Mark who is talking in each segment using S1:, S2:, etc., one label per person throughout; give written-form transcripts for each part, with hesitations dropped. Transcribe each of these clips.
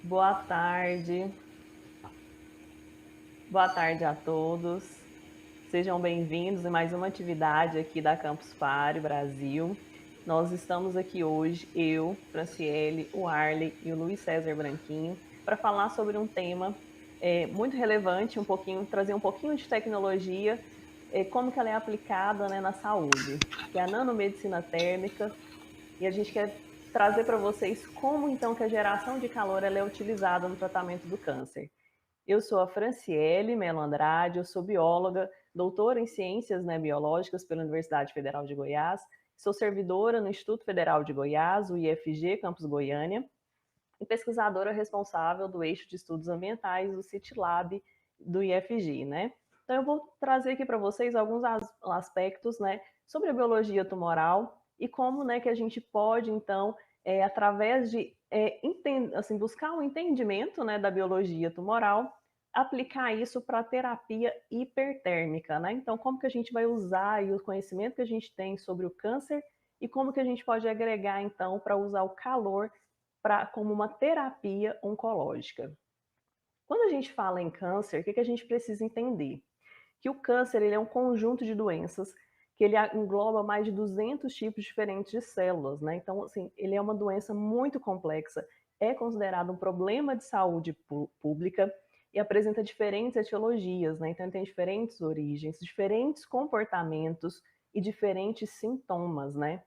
S1: Boa tarde. Boa tarde a todos. Sejam bem-vindos em mais uma atividade aqui da Campus Party Brasil. Nós estamos aqui hoje, eu, Franciele, o Arley e o Luiz César Branquinho, para falar sobre um tema muito relevante, trazer um pouquinho de tecnologia, como que ela é aplicada, né, na saúde, que é a nanomedicina térmica, e a gente quer trazer para vocês como então que a geração de calor ela é utilizada no tratamento do câncer. Eu sou a Franciele Melo Andrade, eu sou bióloga, doutora em Ciências, né, Biológicas pela Universidade Federal de Goiás, sou servidora no Instituto Federal de Goiás, o IFG, Campus Goiânia, e pesquisadora responsável do eixo de estudos ambientais do CityLab do IFG, né? Então eu vou trazer aqui para vocês alguns aspectos, né, sobre a biologia tumoral e como, né, que a gente pode então, através de assim, buscar um entendimento, né, da biologia tumoral, aplicar isso para a terapia hipertérmica, né? Então como que a gente vai usar aí o conhecimento que a gente tem sobre o câncer e como que a gente pode agregar então para usar o calor como uma terapia oncológica. Quando a gente fala em câncer, o que a gente precisa entender? Que o câncer ele é um conjunto de doenças que ele engloba mais de 200 tipos diferentes de células, né? Então, assim, ele é uma doença muito complexa, é considerado um problema de saúde pública e apresenta diferentes etiologias, né? Então, tem diferentes origens, diferentes comportamentos e diferentes sintomas, né?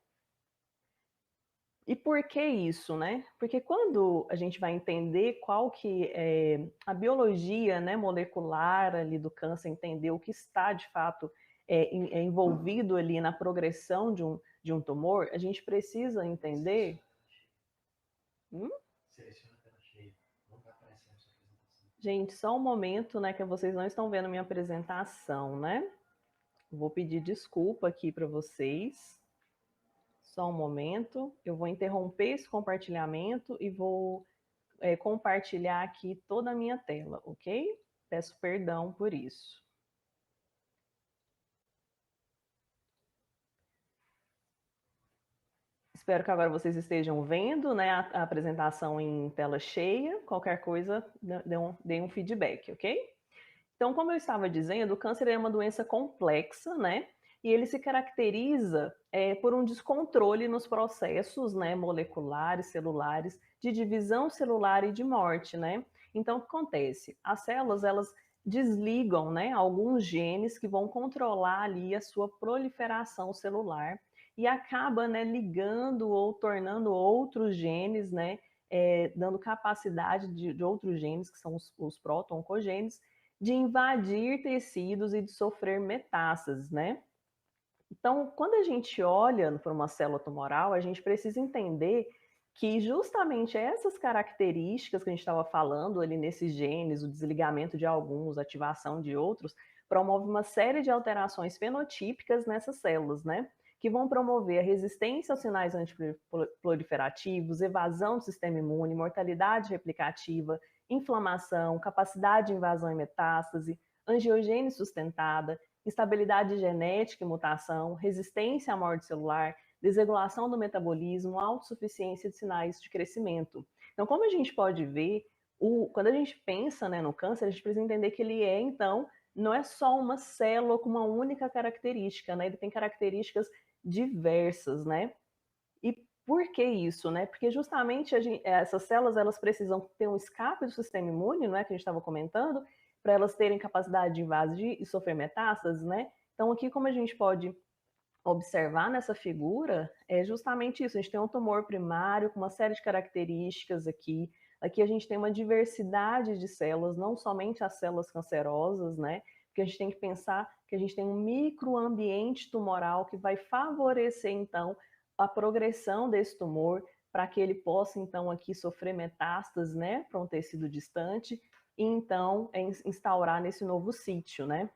S1: E por que isso, né? Porque quando a gente vai entender qual que é a biologia, né, molecular ali do câncer, entender o que está de fato envolvido ali na progressão de um tumor, a gente precisa entender. Hum? Gente, só um momento, né, que vocês não estão vendo minha apresentação, né? Vou pedir desculpa aqui para vocês. Só um momento. Eu vou interromper esse compartilhamento e vou compartilhar aqui toda a minha tela, ok? Peço perdão por isso. Espero que agora vocês estejam vendo, né, a apresentação em tela cheia. Qualquer coisa, dê um feedback, ok? Então, como eu estava dizendo, o câncer é uma doença complexa, né? E ele se caracteriza por um descontrole nos processos, né, moleculares, celulares, de divisão celular e de morte, né? Então, o que acontece? As células, elas desligam, né, alguns genes que vão controlar ali a sua proliferação celular e acaba, né, ligando ou tornando outros genes, né, dando capacidade de outros genes, que são os proto-oncogenes, de invadir tecidos e de sofrer metástases, né? Então, quando a gente olha para uma célula tumoral, a gente precisa entender que justamente essas características que a gente estava falando ali nesses genes, o desligamento de alguns, ativação de outros, promove uma série de alterações fenotípicas nessas células, né? Que vão promover a resistência aos sinais antiproliferativos, evasão do sistema imune, mortalidade replicativa, inflamação, capacidade de invasão e metástase, angiogênese sustentada, instabilidade genética e mutação, resistência à morte celular, desregulação do metabolismo, autossuficiência de sinais de crescimento. Então, como a gente pode ver, quando a gente pensa, né, no câncer, a gente precisa entender que ele é, então, não é só uma célula com uma única característica, né? Ele tem características diversas, né? E por que isso, né? Porque justamente essas células elas precisam ter um escape do sistema imune, não é que a gente estava comentando, para elas terem capacidade de invadir e sofrer metástases, né? Então aqui como a gente pode observar nessa figura é justamente isso. A gente tem um tumor primário com uma série de características aqui. Aqui a gente tem uma diversidade de células, não somente as células cancerosas, né? Porque a gente tem que pensar que a gente tem um microambiente tumoral que vai favorecer, então, a progressão desse tumor para que ele possa, então, aqui sofrer metástases, né, para um tecido distante e, então, instaurar nesse novo sítio, né?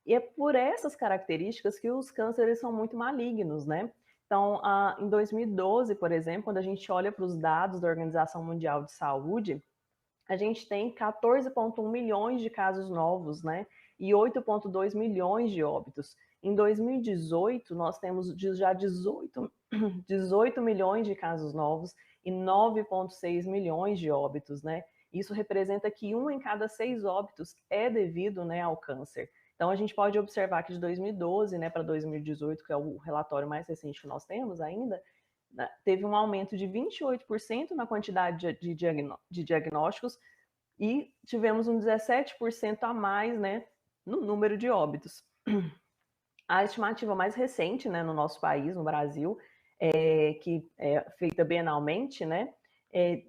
S1: E é por essas características que os cânceres são muito malignos, né? Então, em 2012, por exemplo, quando a gente olha para os dados da Organização Mundial de Saúde, a gente tem 14,1 milhões de casos novos, né? E 8,2 milhões de óbitos. Em 2018, nós temos já 18 milhões de casos novos e 9,6 milhões de óbitos, né? Isso representa que 1 em cada 6 óbitos é devido, né, ao câncer. Então, a gente pode observar que de 2012, né, para 2018, que é o relatório mais recente que nós temos ainda, né, teve um aumento de 28% na quantidade de diagnósticos e tivemos um 17% a mais, né, no número de óbitos. A estimativa mais recente, né, no nosso país, no Brasil, que é feita bienalmente, né,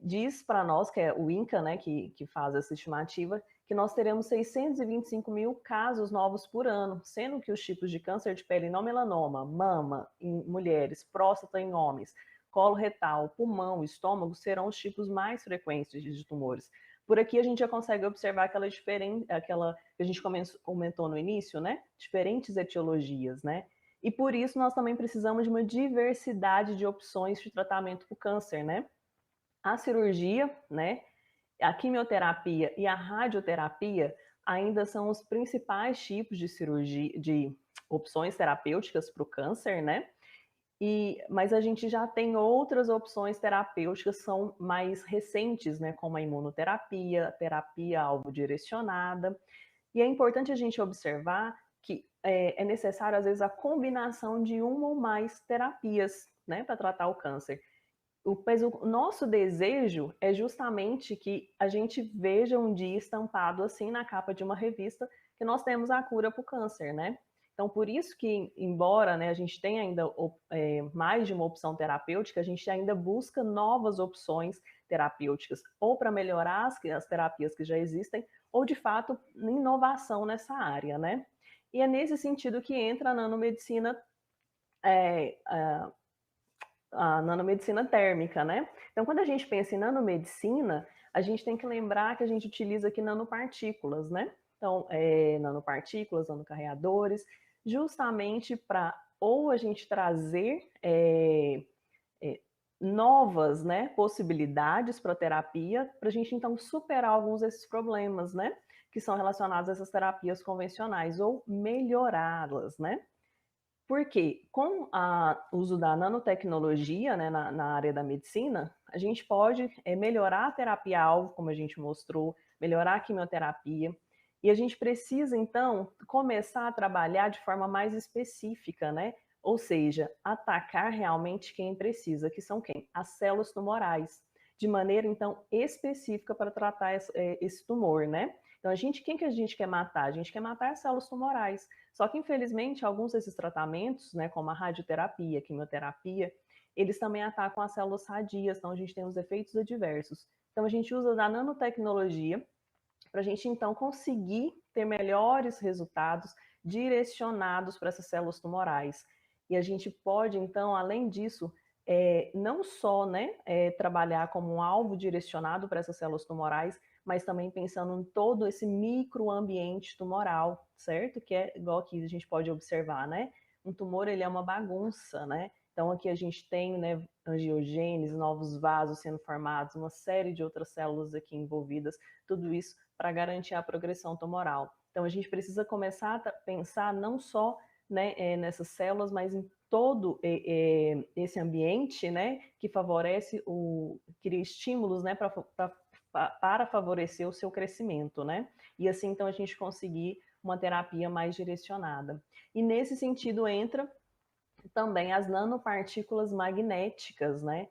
S1: diz para nós, que é o INCA, né, que faz essa estimativa, que nós teremos 625 mil casos novos por ano, sendo que os tipos de câncer de pele não melanoma, mama em mulheres, próstata em homens, colo retal, pulmão, estômago serão os tipos mais frequentes de tumores. Por aqui a gente já consegue observar aquela que a gente comentou no início, né? Diferentes etiologias, né? E por isso nós também precisamos de uma diversidade de opções de tratamento para o câncer, né? A cirurgia, né? A quimioterapia e a radioterapia ainda são os principais tipos de cirurgia, de opções terapêuticas para o câncer, né? Mas a gente já tem outras opções terapêuticas que são mais recentes, né, como a imunoterapia, a terapia alvo direcionada. E é importante a gente observar que é necessário, às vezes, a combinação de uma ou mais terapias, né, para tratar o câncer. Mas o nosso desejo é justamente que a gente veja um dia estampado assim na capa de uma revista que nós temos a cura para o câncer, né? Então, por isso que, embora, né, a gente tenha ainda mais de uma opção terapêutica, a gente ainda busca novas opções terapêuticas, ou para melhorar as terapias que já existem, ou, de fato, inovação nessa área, né? E é nesse sentido que entra a nanomedicina, a nanomedicina térmica, né? Então, quando a gente pensa em nanomedicina, a gente tem que lembrar que a gente utiliza aqui nanopartículas, né? Então, nanopartículas, nanocarreadores, justamente para ou a gente trazer novas, né, possibilidades para terapia, para a gente então superar alguns desses problemas, né, que são relacionados a essas terapias convencionais ou melhorá-las, né? Porque com o uso da nanotecnologia, né, na área da medicina, a gente pode melhorar a terapia-alvo, como a gente mostrou, melhorar a quimioterapia, e a gente precisa, então, começar a trabalhar de forma mais específica, né? Ou seja, atacar realmente quem precisa, que são quem? As células tumorais, de maneira, então, específica para tratar esse tumor, né? Então, quem que a gente quer matar? A gente quer matar as células tumorais. Só que, infelizmente, alguns desses tratamentos, né, como a radioterapia, a quimioterapia, eles também atacam as células sadias, então a gente tem os efeitos adversos. Então, a gente usa da nanotecnologia para a gente, então, conseguir ter melhores resultados direcionados para essas células tumorais. E a gente pode, então, além disso, não só, né, trabalhar como um alvo direcionado para essas células tumorais, mas também pensando em todo esse microambiente tumoral, certo? Que é igual que a gente pode observar, né? Um tumor, ele é uma bagunça, né? Então, aqui a gente tem, né, angiogênese, novos vasos sendo formados, uma série de outras células aqui envolvidas, tudo isso para garantir a progressão tumoral. Então, a gente precisa começar a pensar não só, né, nessas células, mas em todo esse ambiente, né, que favorece cria estímulos, né, para favorecer o seu crescimento, né? E assim, então, a gente conseguir uma terapia mais direcionada. E nesse sentido entra também as nanopartículas magnéticas, né?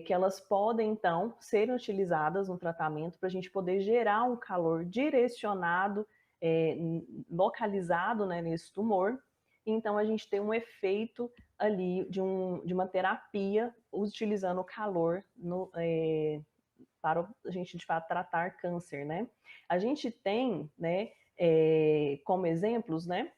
S1: Que elas podem, então, ser utilizadas no tratamento para a gente poder gerar um calor direcionado, localizado, né, nesse tumor. Então, a gente tem um efeito ali de uma terapia utilizando o calor para a gente, de fato, tratar câncer, né? A gente tem, né, como exemplos, né,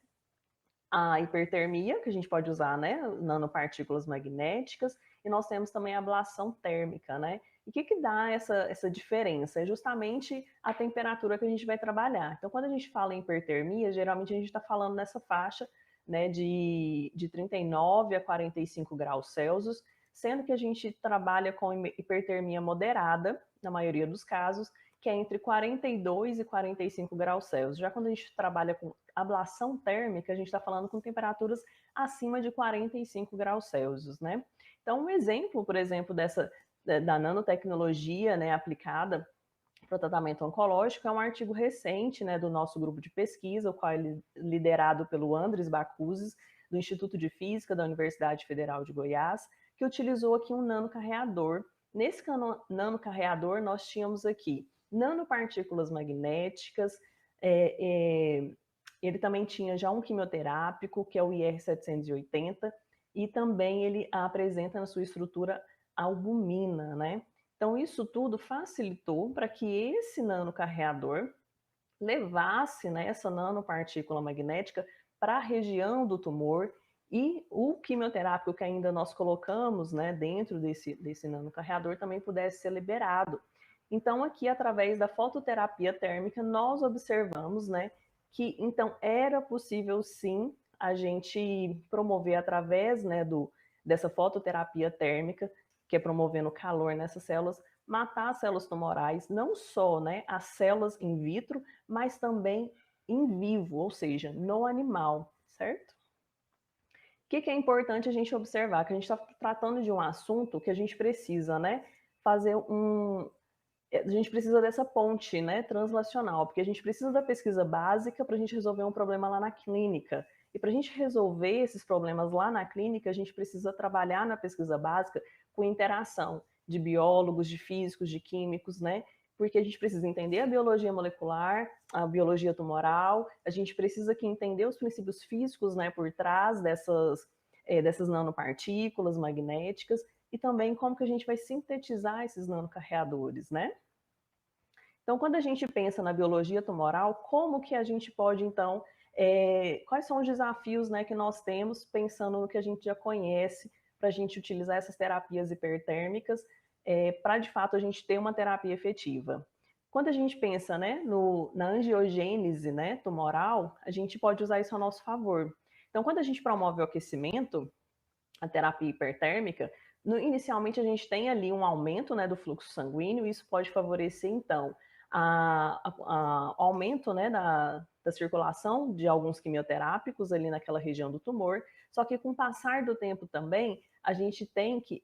S1: a hipertermia, que a gente pode usar, né, nanopartículas magnéticas, e nós temos também a ablação térmica, né? E o que dá essa diferença? É justamente a temperatura que a gente vai trabalhar. Então, quando a gente fala em hipertermia, geralmente a gente está falando nessa faixa, né, de 39 a 45 graus Celsius, sendo que a gente trabalha com hipertermia moderada, na maioria dos casos, que é entre 42 e 45 graus Celsius. Já quando a gente trabalha com ablação térmica, a gente está falando com temperaturas acima de 45 graus Celsius, né? Então, um exemplo, por exemplo, da nanotecnologia, né, aplicada para o tratamento oncológico é um artigo recente, né, do nosso grupo de pesquisa, o qual é liderado pelo Andres Bacuzes, do Instituto de Física da Universidade Federal de Goiás, que utilizou aqui um nanocarreador. Nesse nanocarreador, nós tínhamos aqui nanopartículas magnéticas, ele também tinha já um quimioterápico, que é o IR-780, e também ele apresenta na sua estrutura albumina, né? Então, isso tudo facilitou para que esse nanocarreador levasse, né, essa nanopartícula magnética para a região do tumor, e o quimioterápico que ainda nós colocamos, né, dentro desse nanocarreador também pudesse ser liberado. Então, aqui, através da fototerapia térmica, nós observamos, né, que então era possível sim a gente promover através, né, dessa fototerapia térmica, que é promovendo calor nessas células, matar as células tumorais, não só, né, as células in vitro, mas também em vivo, ou seja, no animal, certo? O que é importante a gente observar? Que a gente está tratando de um assunto que a gente precisa, né, fazer a gente precisa dessa ponte, né, translacional, porque a gente precisa da pesquisa básica para a gente resolver um problema lá na clínica. E para a gente resolver esses problemas lá na clínica, a gente precisa trabalhar na pesquisa básica com interação de biólogos, de físicos, de químicos, né? Porque a gente precisa entender a biologia molecular, a biologia tumoral, a gente precisa aqui entender os princípios físicos, né, por trás dessas nanopartículas magnéticas, e também como que a gente vai sintetizar esses nanocarreadores, né? Então, quando a gente pensa na biologia tumoral, como que a gente pode, então, quais são os desafios, né, que nós temos, pensando no que a gente já conhece, para a gente utilizar essas terapias hipertérmicas, para, de fato, a gente ter uma terapia efetiva? Quando a gente pensa, né, na angiogênese, né, tumoral, a gente pode usar isso a nosso favor. Então, quando a gente promove o aquecimento, a terapia hipertérmica, inicialmente a gente tem ali um aumento, né, do fluxo sanguíneo, e isso pode favorecer, então, o aumento, né, da circulação de alguns quimioterápicos ali naquela região do tumor, só que com o passar do tempo também, a gente tem que,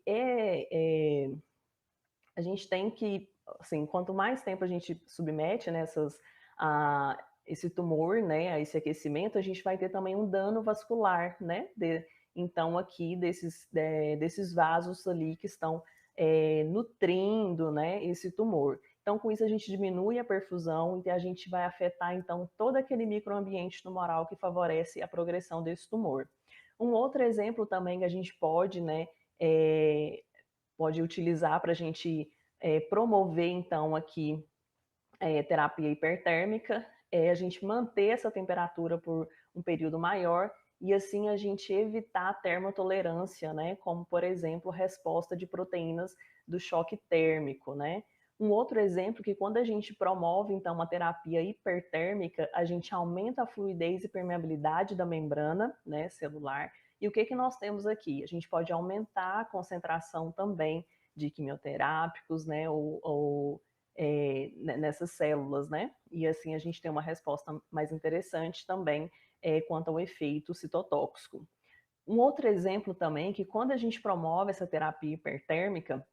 S1: assim, quanto mais tempo a gente submete nessas, esse tumor, né, a esse aquecimento, a gente vai ter também um dano vascular, né, então aqui desses vasos ali que estão nutrindo, né, esse tumor. Então, com isso, a gente diminui a perfusão e a gente vai afetar, então, todo aquele microambiente tumoral que favorece a progressão desse tumor. Um outro exemplo também que a gente pode, né, pode utilizar para a gente promover, então, aqui terapia hipertérmica, é a gente manter essa temperatura por um período maior e assim a gente evitar a termotolerância, né? Como, por exemplo, resposta de proteínas do choque térmico, né? Um outro exemplo que quando a gente promove, então, uma terapia hipertérmica, a gente aumenta a fluidez e permeabilidade da membrana, né, celular. E o que nós temos aqui? A gente pode aumentar a concentração também de quimioterápicos, né, nessas células, né? E assim a gente tem uma resposta mais interessante também quanto ao efeito citotóxico. Um outro exemplo também é que quando a gente promove essa terapia hipertérmica,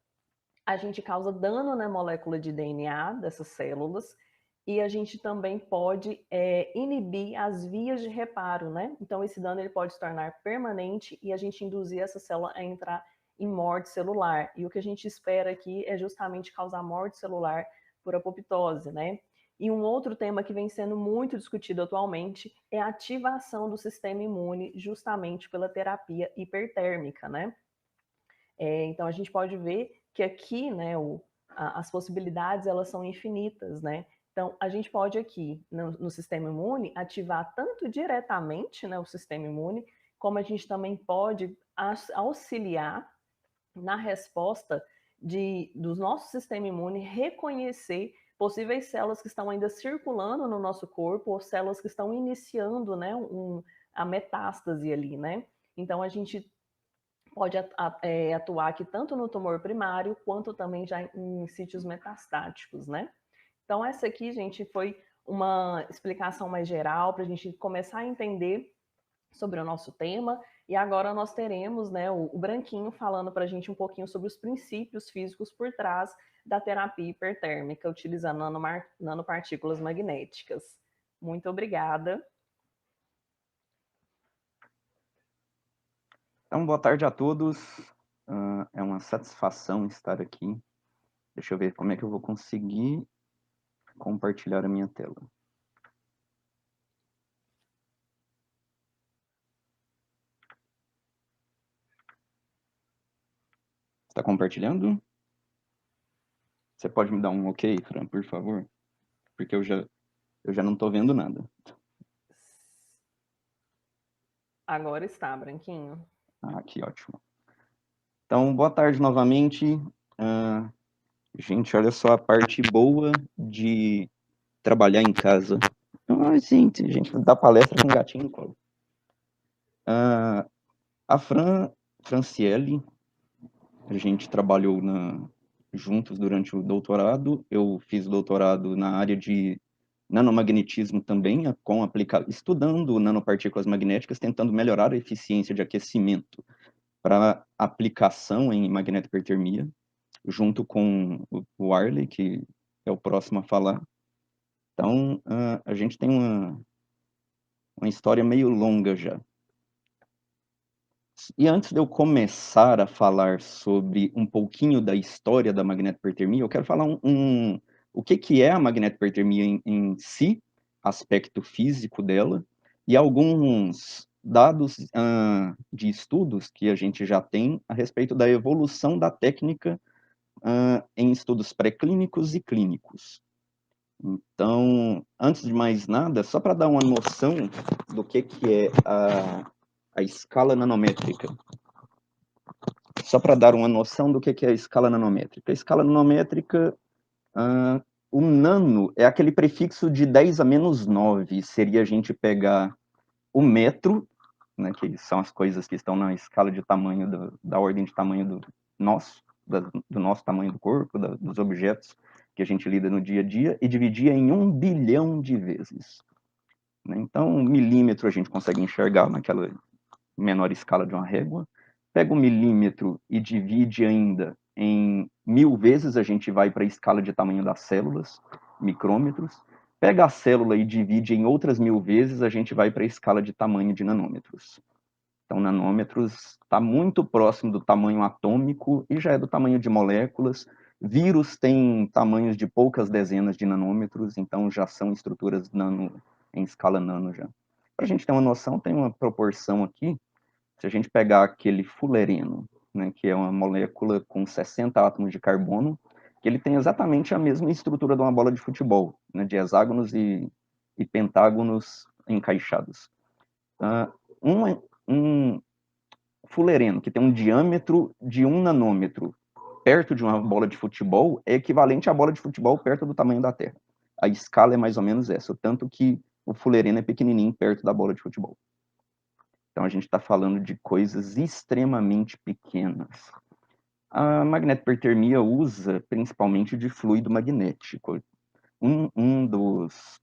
S1: a gente causa dano na molécula de DNA dessas células e a gente também pode inibir as vias de reparo, né? Então esse dano ele pode se tornar permanente e a gente induzir essa célula a entrar em morte celular. E o que a gente espera aqui é justamente causar morte celular por apoptose, né? E um outro tema que vem sendo muito discutido atualmente é a ativação do sistema imune justamente pela terapia hipertérmica, né? Então a gente pode ver que aqui, né, as possibilidades elas são infinitas, né? Então a gente pode aqui no sistema imune ativar tanto diretamente, né, o sistema imune, como a gente também pode auxiliar na resposta do nosso sistema imune reconhecer possíveis células que estão ainda circulando no nosso corpo ou células que estão iniciando, né, a metástase ali, né? Então a gente pode atuar aqui tanto no tumor primário quanto também já em sítios metastáticos, né? Então essa aqui, gente, foi uma explicação mais geral para a gente começar a entender sobre o nosso tema E agora nós teremos, né, o Branquinho falando para a gente um pouquinho sobre os princípios físicos por trás da terapia hipertérmica, utilizando nanopartículas magnéticas. Muito obrigada.
S2: Então, boa tarde a todos. É uma satisfação estar aqui. Deixa eu ver como é que eu vou conseguir compartilhar a minha tela. Está compartilhando? Você pode me dar um ok, Fran, por favor? Porque eu já não estou vendo nada.
S1: Agora está, Branquinho.
S2: Que ótimo. Então, boa tarde novamente. Gente, olha só a parte boa de trabalhar em casa. Gente, dá palestra com gatinho no colo. A Franciele, a gente trabalhou juntos durante o doutorado. Eu fiz doutorado na área de nanomagnetismo também, estudando nanopartículas magnéticas, tentando melhorar a eficiência de aquecimento para aplicação em magnetohipertermia, junto com o Arley, que é o próximo a falar. Então, a gente tem uma história meio longa já. E antes de eu começar a falar sobre um pouquinho da história da magnetohipertermia, eu quero falar o que é a magnetohipertermia em si, aspecto físico dela, e alguns dados de estudos que a gente já tem a respeito da evolução da técnica em estudos pré-clínicos e clínicos. Então, antes de mais nada, só para dar uma noção do que é a escala nanométrica. Só para dar uma noção do que é a escala nanométrica. A escala nanométrica, o nano é aquele prefixo de 10 a menos 9. Seria a gente pegar o metro, né, que são as coisas que estão na escala de tamanho, da ordem de tamanho do nosso tamanho do corpo, dos objetos que a gente lida no dia a dia, e dividir em 1 bilhão de vezes. Então, 1 milímetro a gente consegue enxergar naquela menor escala de uma régua. Pega o milímetro e divide ainda em 1000 vezes, a gente vai para a escala de tamanho das células, micrômetros. Pega a célula e divide em outras 1000 vezes, a gente vai para a escala de tamanho de nanômetros. Então, nanômetros está muito próximo do tamanho atômico e já é do tamanho de moléculas. Vírus tem tamanhos de poucas dezenas de nanômetros, então já são estruturas em escala nano já. Para a gente ter uma noção, tem uma proporção aqui. Se a gente pegar aquele fulereno, né, que é uma molécula com 60 átomos de carbono, que ele tem exatamente a mesma estrutura de uma bola de futebol, né, de hexágonos e pentágonos encaixados. Um fulereno que tem um diâmetro de 1 nanômetro perto de uma bola de futebol é equivalente à bola de futebol perto do tamanho da Terra. A escala é mais ou menos essa, tanto que o fulereno é pequenininho perto da bola de futebol. Então, a gente está falando de coisas extremamente pequenas. A magnetohipertermia usa principalmente de fluido magnético. Um dos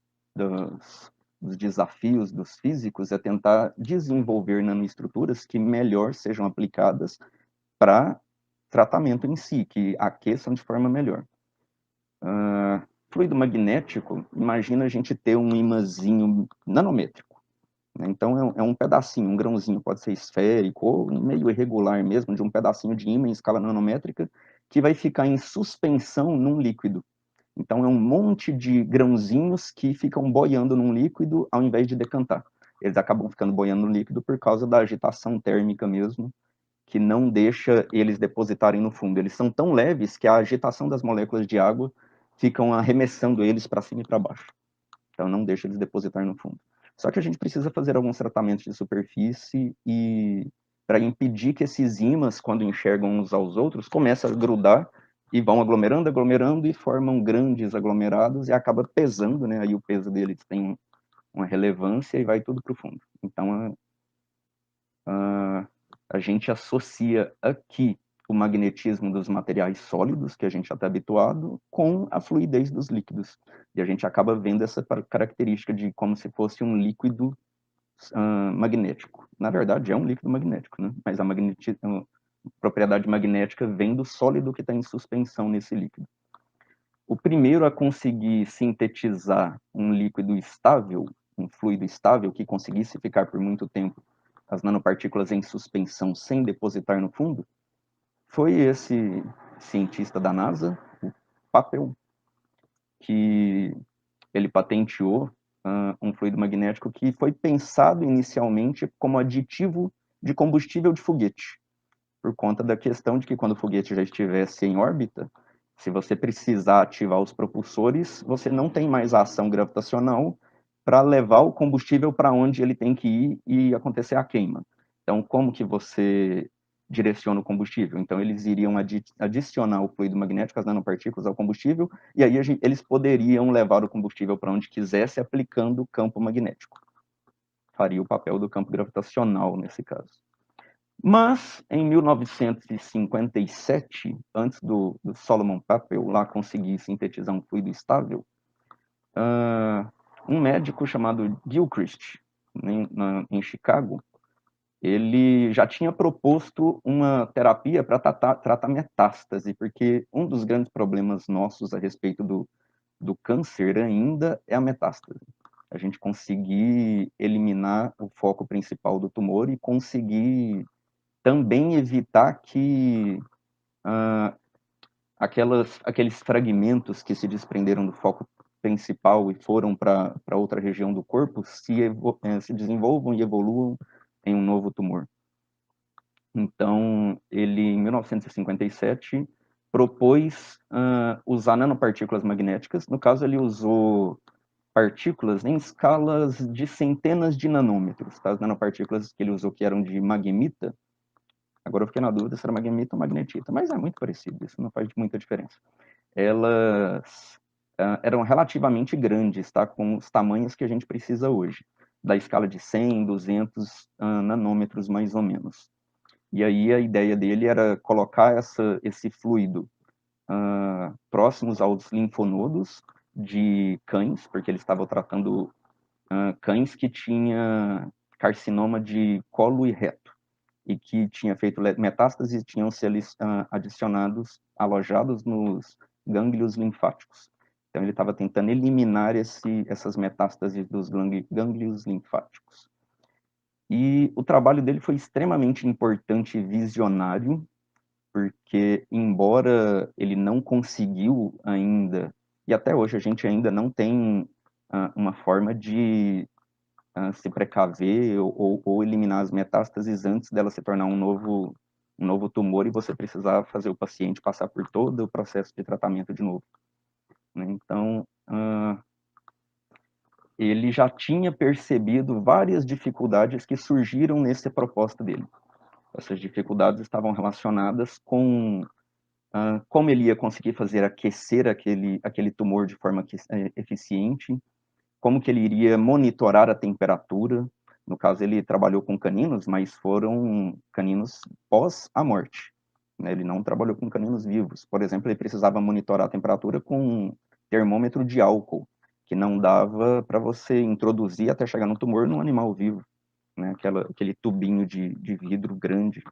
S2: desafios dos físicos é tentar desenvolver nanoestruturas que melhor sejam aplicadas para tratamento em si, que aqueçam de forma melhor. Fluido magnético, imagina a gente ter um imãzinho nanômetrico. Então, é um pedacinho, um grãozinho, pode ser esférico ou meio irregular mesmo, de um pedacinho de ímã em escala nanométrica, que vai ficar em suspensão num líquido. Então, é um monte de grãozinhos que ficam boiando num líquido ao invés de decantar. Eles acabam ficando boiando no líquido por causa da agitação térmica mesmo, que não deixa eles depositarem no fundo. Eles são tão leves que a agitação das moléculas de água ficam arremessando eles para cima e para baixo. Então, não deixa eles depositar no fundo. Só que a gente precisa fazer alguns tratamentos de superfície e para impedir que esses ímãs, quando enxergam uns aos outros, começam a grudar e vão aglomerando, aglomerando e formam grandes aglomerados e acaba pesando, né? Aí o peso deles tem uma relevância e vai tudo para o fundo. Então, a gente associa aqui o magnetismo dos materiais sólidos, que a gente já está habituado, com a fluidez dos líquidos. E a gente acaba vendo essa característica de como se fosse um líquido magnético. Na verdade, é um líquido magnético, né? Mas a propriedade magnética vem do sólido que está em suspensão nesse líquido. O primeiro a conseguir sintetizar um líquido estável, um fluido estável, que conseguisse ficar por muito tempo as nanopartículas em suspensão sem depositar no fundo, foi esse cientista da NASA, o Papel, que ele patenteou um fluido magnético que foi pensado inicialmente como aditivo de combustível de foguete, por conta da questão de que quando o foguete já estivesse em órbita, se você precisar ativar os propulsores, você não tem mais a ação gravitacional para levar o combustível para onde ele tem que ir e acontecer a queima. Então, como que você direciona o combustível? Então, eles iriam adicionar o fluido magnético, as nanopartículas, ao combustível, e aí eles poderiam levar o combustível para onde quisesse, aplicando o campo magnético. Faria o papel do campo gravitacional, nesse caso. Mas, em 1957, antes do Solomon Papel lá conseguir sintetizar um fluido estável, um médico chamado Gilchrist, em Chicago, ele já tinha proposto uma terapia para tratar metástase, porque um dos grandes problemas nossos a respeito do câncer ainda é a metástase. A gente conseguir eliminar o foco principal do tumor e conseguir também evitar que aqueles fragmentos que se desprenderam do foco principal e foram para outra região do corpo se desenvolvam e evoluam em um novo tumor. Então, ele, em 1957, propôs usar nanopartículas magnéticas. No caso, ele usou partículas em escalas de centenas de nanômetros. Tá? As nanopartículas que ele usou, que eram de magnetita, agora eu fiquei na dúvida se era magnetita ou magnetita, mas é muito parecido, isso não faz muita diferença. Elas eram relativamente grandes, tá? Com os tamanhos que a gente precisa hoje, da escala de 100, 200 nanômetros, mais ou menos. E aí a ideia dele era colocar esse fluido próximos aos linfonodos de cães, porque ele estava tratando cães que tinham carcinoma de colo e reto, e que tinha feito metástases e tinham se alojados nos gânglios linfáticos. Então ele estava tentando eliminar essas metástases dos gânglios linfáticos. E o trabalho dele foi extremamente importante e visionário, porque embora ele não conseguiu ainda, e até hoje a gente ainda não tem uma forma de se precaver ou eliminar as metástases antes dela se tornar um novo tumor e você precisar fazer o paciente passar por todo o processo de tratamento de novo. Né? Então, ele já tinha percebido várias dificuldades que surgiram nessa proposta dele. Essas dificuldades estavam relacionadas com como ele ia conseguir fazer aquecer aquele tumor de forma eficiente, como que ele iria monitorar a temperatura. No caso, ele trabalhou com caninos, mas foram caninos pós a morte. Né? Ele não trabalhou com caninos vivos. Por exemplo, ele precisava monitorar a temperatura com um termômetro de álcool, que não dava para você introduzir até chegar no tumor num animal vivo. Né? Aquele tubinho de vidro grande,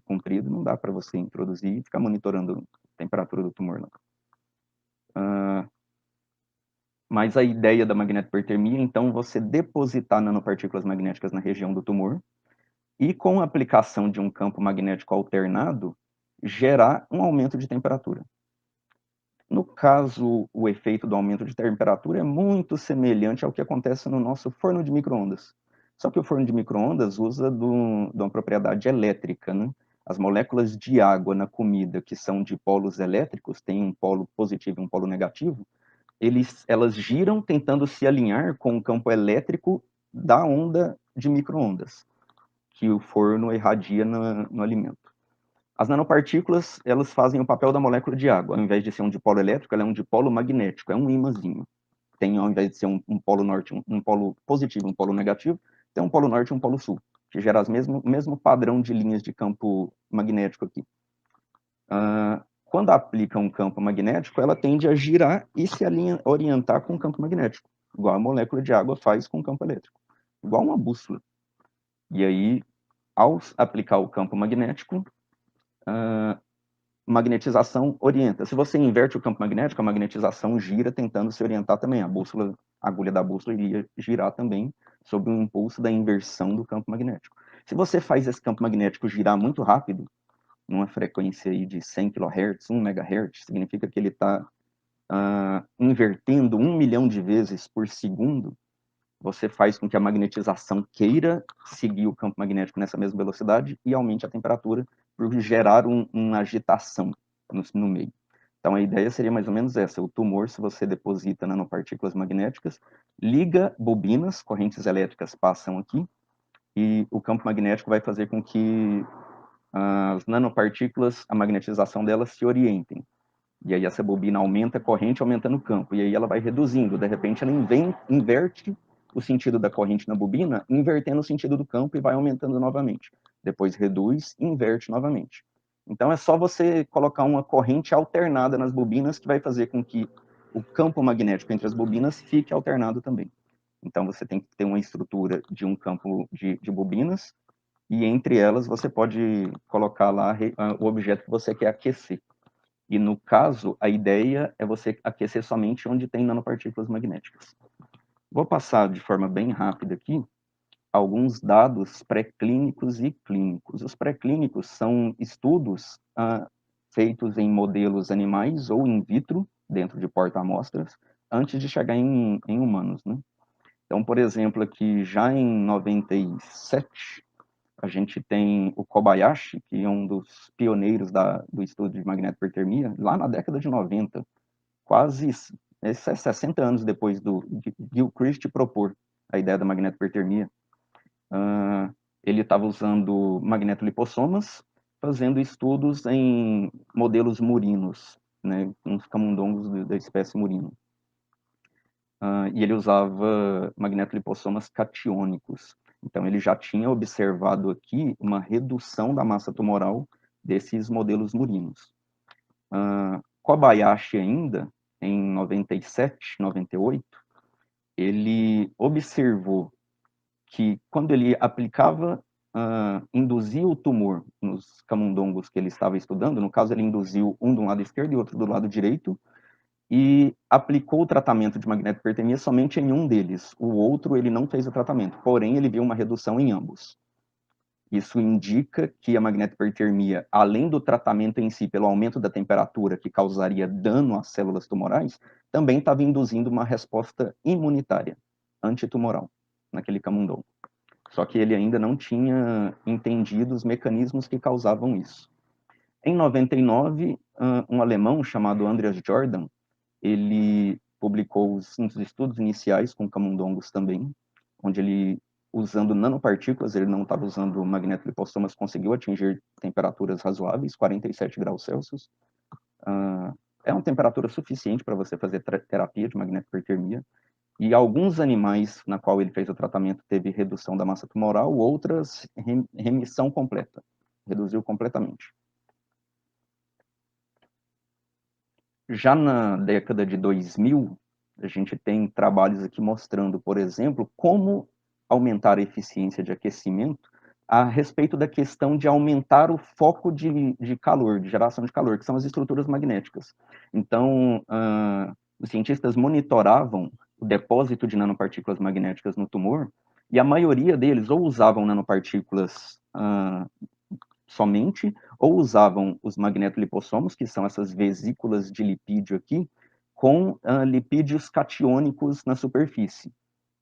S2: comprido, não dá para você introduzir e ficar monitorando a temperatura do tumor. Não. Mas a ideia da magnetohipertermia, então, você depositar nanopartículas magnéticas na região do tumor e, com a aplicação de um campo magnético alternado, gerar um aumento de temperatura. No caso, o efeito do aumento de temperatura é muito semelhante ao que acontece no nosso forno de micro-ondas. Só que o forno de micro-ondas usa de uma propriedade elétrica, né? As moléculas de água na comida, que são de polos elétricos, tem um polo positivo e um polo negativo, elas giram tentando se alinhar com o campo elétrico da onda de micro-ondas, que o forno irradia no alimento. As nanopartículas, elas fazem o papel da molécula de água. Ao invés de ser um dipolo elétrico, ela é um dipolo magnético, é um ímãzinho. Tem, ao invés de ser um polo norte, um polo positivo, um polo negativo, tem um polo norte e um polo sul, que gera o mesmo padrão de linhas de campo magnético aqui. Quando aplica um campo magnético, ela tende a girar e se orientar com o campo magnético, igual a molécula de água faz com o campo elétrico, igual uma bússola. E aí, ao aplicar o campo magnético, a magnetização orienta. Se você inverte o campo magnético, a magnetização gira tentando se orientar também. A agulha da bússola iria girar também sob o impulso da inversão do campo magnético. Se você faz esse campo magnético girar muito rápido, numa frequência aí de 100 kHz, 1 MHz, significa que ele está invertendo 1 milhão de vezes por segundo. Você faz com que a magnetização queira seguir o campo magnético nessa mesma velocidade e aumente a temperatura por gerar uma agitação no meio. Então a ideia seria mais ou menos essa: o tumor, se você deposita nanopartículas magnéticas, liga bobinas, correntes elétricas passam aqui, e o campo magnético vai fazer com que as nanopartículas, a magnetização delas se orientem. E aí essa bobina aumenta a corrente, aumentando o campo. E aí ela vai reduzindo. De repente ela inverte o sentido da corrente na bobina, invertendo o sentido do campo e vai aumentando novamente. Depois reduz e inverte novamente. Então é só você colocar uma corrente alternada nas bobinas que vai fazer com que o campo magnético entre as bobinas fique alternado também. Então você tem que ter uma estrutura de um campo de bobinas e entre elas você pode colocar lá o objeto que você quer aquecer. E no caso, a ideia é você aquecer somente onde tem nanopartículas magnéticas. Vou passar de forma bem rápida aqui alguns dados pré-clínicos e clínicos. Os pré-clínicos são estudos feitos em modelos animais ou in vitro, dentro de porta-amostras, antes de chegar em humanos, né? Então, por exemplo, aqui já em 97, a gente tem o Kobayashi, que é um dos pioneiros do estudo de magnetohipertermia, lá na década de 90, quase 60 anos depois de Gilchrist propor a ideia da magnetohipertermia. Ele estava usando magnetolipossomas, fazendo estudos em modelos murinos, né, uns camundongos da espécie murino. E ele usava magnetolipossomas catiônicos. Então, ele já tinha observado aqui uma redução da massa tumoral desses modelos murinos. Kobayashi ainda, em 97, 98, ele observou que quando ele aplicava, induzia o tumor nos camundongos que ele estava estudando, no caso ele induziu um de um lado esquerdo e outro do lado direito, e aplicou o tratamento de magnetohipertermia somente em um deles. O outro ele não fez o tratamento, porém ele viu uma redução em ambos. Isso indica que a magnetohipertermia, além do tratamento em si, pelo aumento da temperatura que causaria dano às células tumorais, também estava induzindo uma resposta imunitária, antitumoral, naquele camundongo. Só que ele ainda não tinha entendido os mecanismos que causavam isso. Em 99, um alemão chamado Andreas Jordan, ele publicou os estudos iniciais com camundongos também, onde ele, usando nanopartículas, ele não estava usando magnetolipossomas, conseguiu atingir temperaturas razoáveis, 47 graus Celsius. É uma temperatura suficiente para você fazer terapia de magnetohipertermia. E alguns animais na qual ele fez o tratamento teve redução da massa tumoral, outras remissão completa, reduziu completamente. Já na década de 2000, a gente tem trabalhos aqui mostrando, por exemplo, como aumentar a eficiência de aquecimento a respeito da questão de aumentar o foco de calor, de geração de calor, que são as estruturas magnéticas. Então, os cientistas monitoravam o depósito de nanopartículas magnéticas no tumor, e a maioria deles ou usavam nanopartículas somente, ou usavam os magnetolipossomos, que são essas vesículas de lipídio aqui, com lipídios catiônicos na superfície.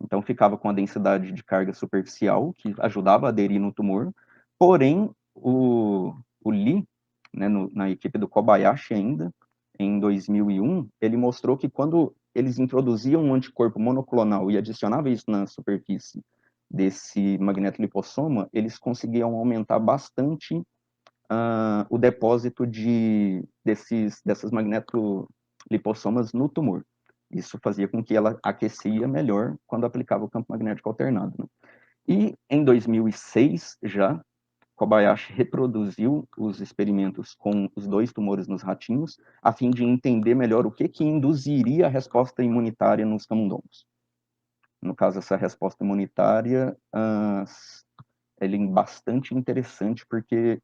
S2: Então ficava com a densidade de carga superficial, que ajudava a aderir no tumor, porém o Lee, né, na equipe do Kobayashi ainda, em 2001, ele mostrou que quando eles introduziam um anticorpo monoclonal e adicionavam isso na superfície desse magnetolipossoma, eles conseguiam aumentar bastante o depósito dessas magnetolipossomas no tumor. Isso fazia com que ela aquecia melhor quando aplicava o campo magnético alternado. Né? E em 2006, já, Kobayashi reproduziu os experimentos com os dois tumores nos ratinhos, a fim de entender melhor o que induziria a resposta imunitária nos camundongos. No caso, essa resposta imunitária ele é bastante interessante, porque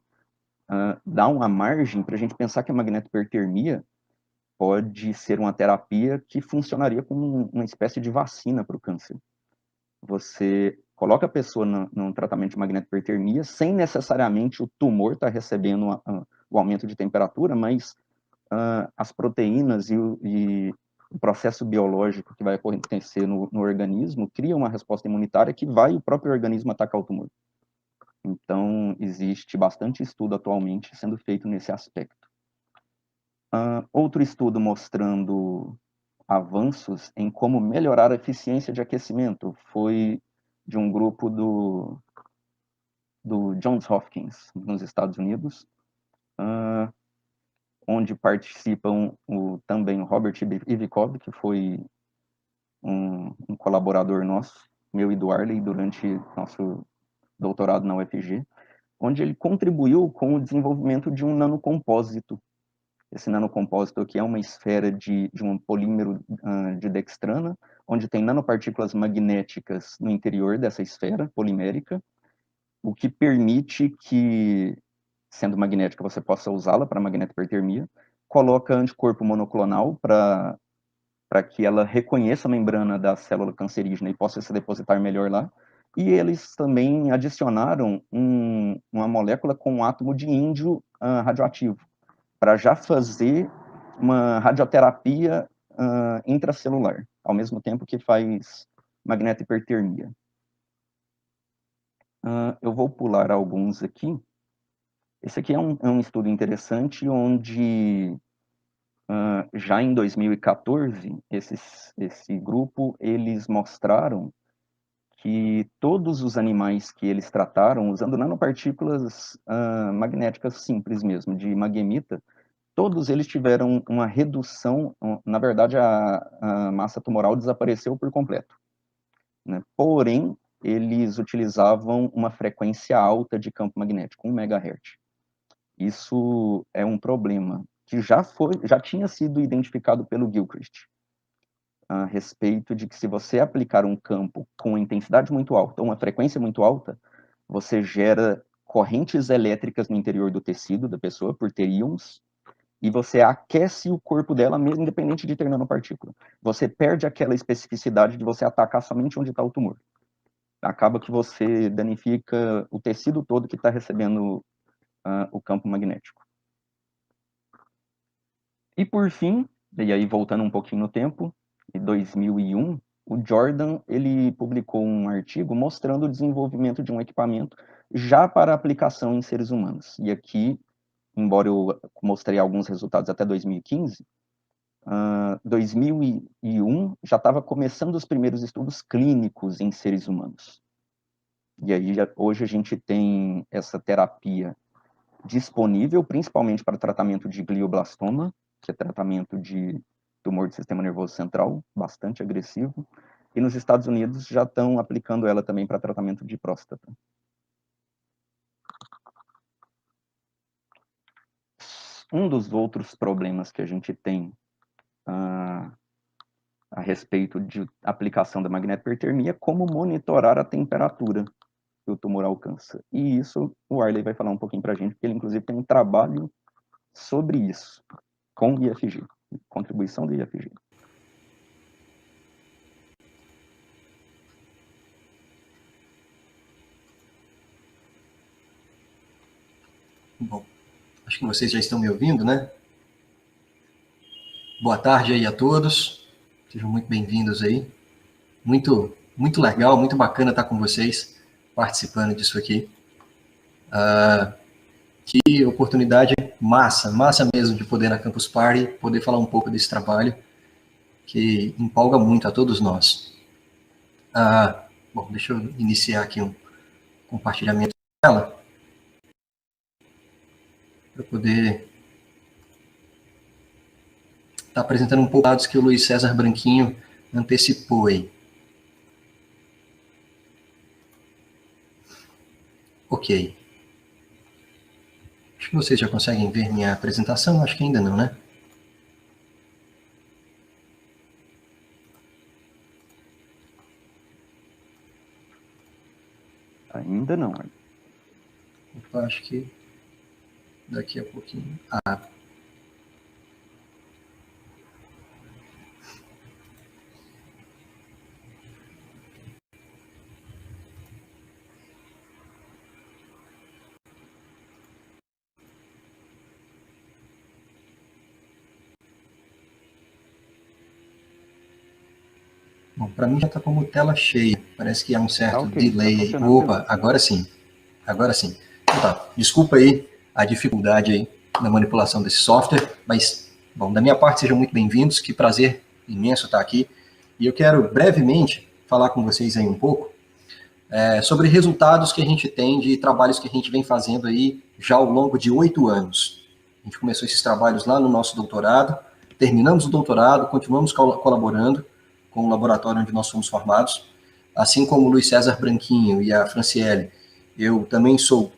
S2: dá uma margem para a gente pensar que a magnetohipertermia pode ser uma terapia que funcionaria como uma espécie de vacina para o câncer. Você coloca a pessoa num tratamento de magnetohipertermia sem necessariamente o tumor estar recebendo o aumento de temperatura, mas as proteínas e o processo biológico que vai acontecer no organismo cria uma resposta imunitária que vai o próprio organismo atacar o tumor. Então, existe bastante estudo atualmente sendo feito nesse aspecto. Outro estudo mostrando avanços em como melhorar a eficiência de aquecimento foi de um grupo do Johns Hopkins, nos Estados Unidos, onde participam também o Robert Ivikov, que foi um colaborador nosso, meu e do Arley, durante nosso doutorado na UFG, onde ele contribuiu com o desenvolvimento de um nanocompósito. Esse nanocompósito aqui é uma esfera de um polímero de dextrana, onde tem nanopartículas magnéticas no interior dessa esfera polimérica, o que permite que, sendo magnética, você possa usá-la para magnetohipertermia, coloca anticorpo monoclonal para que ela reconheça a membrana da célula cancerígena e possa se depositar melhor lá. E eles também adicionaram uma molécula com um átomo de índio radioativo, para já fazer uma radioterapia intracelular, ao mesmo tempo que faz magnetohipertermia. Eu vou pular alguns aqui. Esse aqui é um estudo interessante, onde já em 2014, esse grupo, eles mostraram que todos os animais que eles trataram, usando nanopartículas magnéticas simples mesmo, de maghemita, todos eles tiveram uma redução, na verdade a massa tumoral desapareceu por completo, né? Porém, eles utilizavam uma frequência alta de campo magnético, 1 MHz. Isso é um problema que já tinha sido identificado pelo Gilchrist, a respeito de que se você aplicar um campo com intensidade muito alta, uma frequência muito alta, você gera correntes elétricas no interior do tecido da pessoa, por ter íons, e você aquece o corpo dela, mesmo independente de ter nanopartícula. Você perde aquela especificidade de você atacar somente onde está o tumor. Acaba que você danifica o tecido todo que está recebendo o campo magnético. E por fim, e aí voltando um pouquinho no tempo, em 2001, o Jordan ele publicou um artigo mostrando o desenvolvimento de um equipamento já para aplicação em seres humanos. E aqui, embora eu mostrei alguns resultados até 2015, 2001 já estava começando os primeiros estudos clínicos em seres humanos. E aí hoje a gente tem essa terapia disponível, principalmente para tratamento de glioblastoma, que é tratamento de tumor do sistema nervoso central, bastante agressivo, e nos Estados Unidos já estão aplicando ela também para tratamento de próstata. Um dos outros problemas que a gente tem a respeito de aplicação da magnetohipertermia é como monitorar a temperatura que o tumor alcança. E isso o Arley vai falar um pouquinho para a gente, porque ele inclusive tem um trabalho sobre isso, com o IFG, contribuição do IFG.
S3: Bom, acho que vocês já estão me ouvindo, né? Boa tarde aí a todos, sejam muito bem-vindos aí. Muito legal, muito bacana estar com vocês, participando disso aqui. Que oportunidade massa mesmo de poder na Campus Party, poder falar um pouco desse trabalho, que empolga muito a todos nós. Bom, deixa eu iniciar aqui um compartilhamento dela, para poder estar apresentando um pouco dados que o Luiz César Branquinho antecipou aí. Ok. Acho que vocês já conseguem ver minha apresentação, acho que ainda não, né?
S2: Ainda não.
S3: Eu acho que daqui a pouquinho... Ah. Bom, para mim já está como tela cheia. Parece que há um certo delay. Opa, agora sim. Agora sim. Então tá, desculpa aí a dificuldade aí na manipulação desse software, mas, bom, da minha parte, sejam muito bem-vindos. Que prazer imenso estar aqui. E eu quero brevemente falar com vocês aí um pouco sobre resultados que a gente tem de trabalhos que a gente vem fazendo aí já ao longo de 8 anos. A gente começou esses trabalhos lá no nosso doutorado, terminamos o doutorado, continuamos colaborando com o laboratório onde nós fomos formados, assim como o Luiz César Branquinho e a Franciele. Eu também sou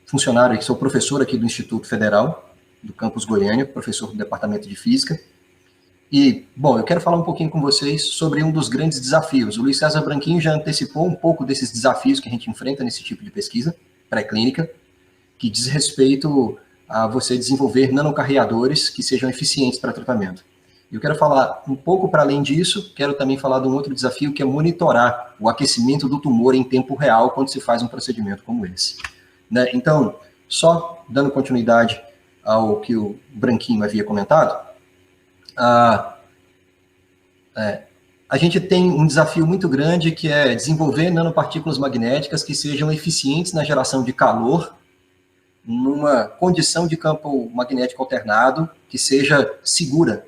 S3: funcionário, sou professor aqui do Instituto Federal, do campus Goiânia, professor do Departamento de Física. E, bom, eu quero falar um pouquinho com vocês sobre um dos grandes desafios. O Luiz César Branquinho já antecipou um pouco desses desafios que a gente enfrenta nesse tipo de pesquisa pré-clínica, que diz respeito a você desenvolver nanocarreadores que sejam eficientes para tratamento. Eu quero falar um pouco para além disso, quero também falar de um outro desafio, que é monitorar o aquecimento do tumor em tempo real quando se faz um procedimento como esse. Né? Então, só dando continuidade ao que o Branquinho havia comentado, a gente tem um desafio muito grande, que é desenvolver nanopartículas magnéticas que sejam eficientes na geração de calor numa condição de campo magnético alternado que seja segura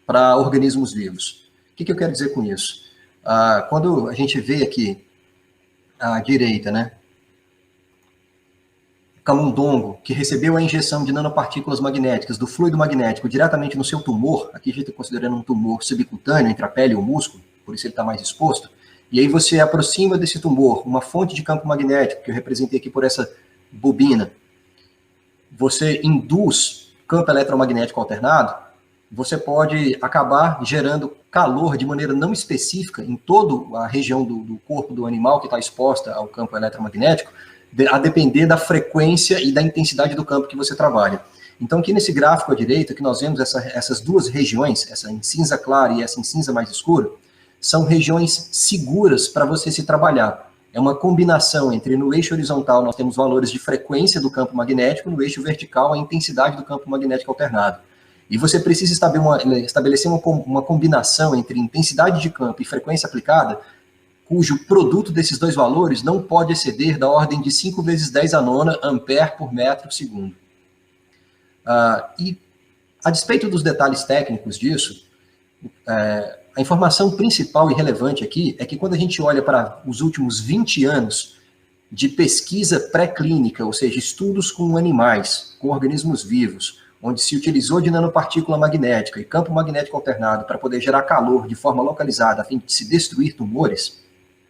S3: para organismos vivos. O que eu quero dizer com isso? Quando a gente vê aqui à direita, né, camundongo, que recebeu a injeção de nanopartículas magnéticas do fluido magnético diretamente no seu tumor, aqui a gente está considerando um tumor subcutâneo, entre a pele e o músculo, por isso ele está mais exposto, e aí você aproxima desse tumor uma fonte de campo magnético, que eu representei aqui por essa bobina, você induz campo eletromagnético alternado, você pode acabar gerando calor de maneira não específica em toda a região do corpo do animal que está exposta ao campo eletromagnético, a depender da frequência e da intensidade do campo que você trabalha. Então, aqui nesse gráfico à direita, que nós vemos essas duas regiões, essa em cinza clara e essa em cinza mais escuro, são regiões seguras para você se trabalhar. É uma combinação entre, no eixo horizontal, nós temos valores de frequência do campo magnético, no eixo vertical, a intensidade do campo magnético alternado. E você precisa estabelecer uma combinação entre intensidade de campo e frequência aplicada, cujo produto desses dois valores não pode exceder da ordem de 5 vezes 10 a nona ampere por metro segundo. E, a despeito dos detalhes técnicos disso, a informação principal e relevante aqui é que quando a gente olha para os últimos 20 anos de pesquisa pré-clínica, ou seja, estudos com animais, com organismos vivos, onde se utilizou de nanopartícula magnética e campo magnético alternado para poder gerar calor de forma localizada a fim de se destruir tumores,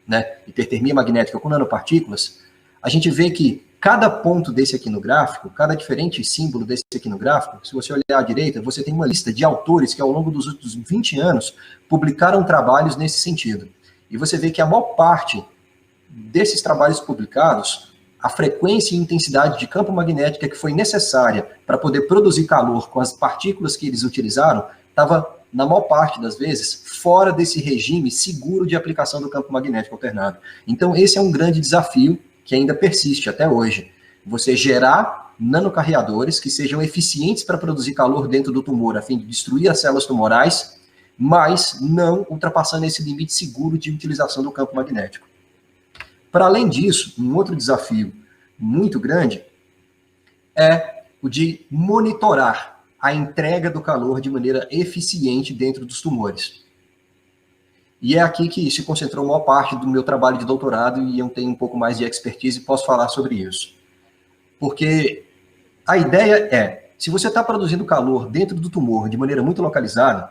S3: né, hipertermia magnética com nanopartículas, a gente vê que cada ponto desse aqui no gráfico, cada diferente símbolo desse aqui no gráfico, se você olhar à direita, você tem uma lista de autores que ao longo dos últimos 20 anos publicaram trabalhos nesse sentido. E você vê que a maior parte desses trabalhos publicados, a frequência e intensidade de campo magnética que foi necessária para poder produzir calor com as partículas que eles utilizaram, estava, na maior parte das vezes, fora desse regime seguro de aplicação do campo magnético alternado. Então, esse é um grande desafio que ainda persiste até hoje. Você gerar nanocarreadores que sejam eficientes para produzir calor dentro do tumor, a fim de destruir as células tumorais, mas não ultrapassando esse limite seguro de utilização do campo magnético. Para além disso, um outro desafio muito grande é o de monitorar a entrega do calor de maneira eficiente dentro dos tumores. E é aqui que se concentrou a maior parte do meu trabalho de doutorado e eu tenho um pouco mais de expertise e posso falar sobre isso. Porque a ideia é, se você está produzindo calor dentro do tumor de maneira muito localizada,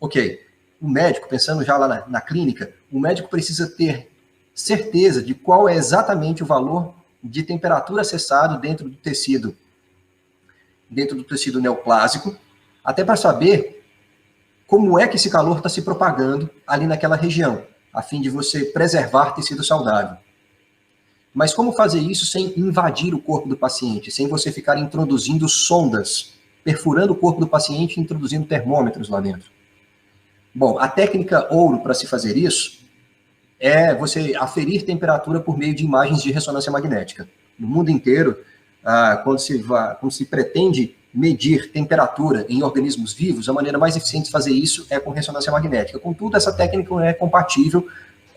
S3: ok, o médico, pensando já lá na clínica, o médico precisa ter certeza de qual é exatamente o valor de temperatura acessado dentro do tecido neoplásico, até para saber como é que esse calor está se propagando ali naquela região, a fim de você preservar tecido saudável. Mas como fazer isso sem invadir o corpo do paciente, sem você ficar introduzindo sondas, perfurando o corpo do paciente e introduzindo termômetros lá dentro? Bom, a técnica ouro para se fazer isso é você aferir temperatura por meio de imagens de ressonância magnética. No mundo inteiro, quando se pretende medir temperatura em organismos vivos, a maneira mais eficiente de fazer isso é com ressonância magnética. Contudo, essa técnica não é compatível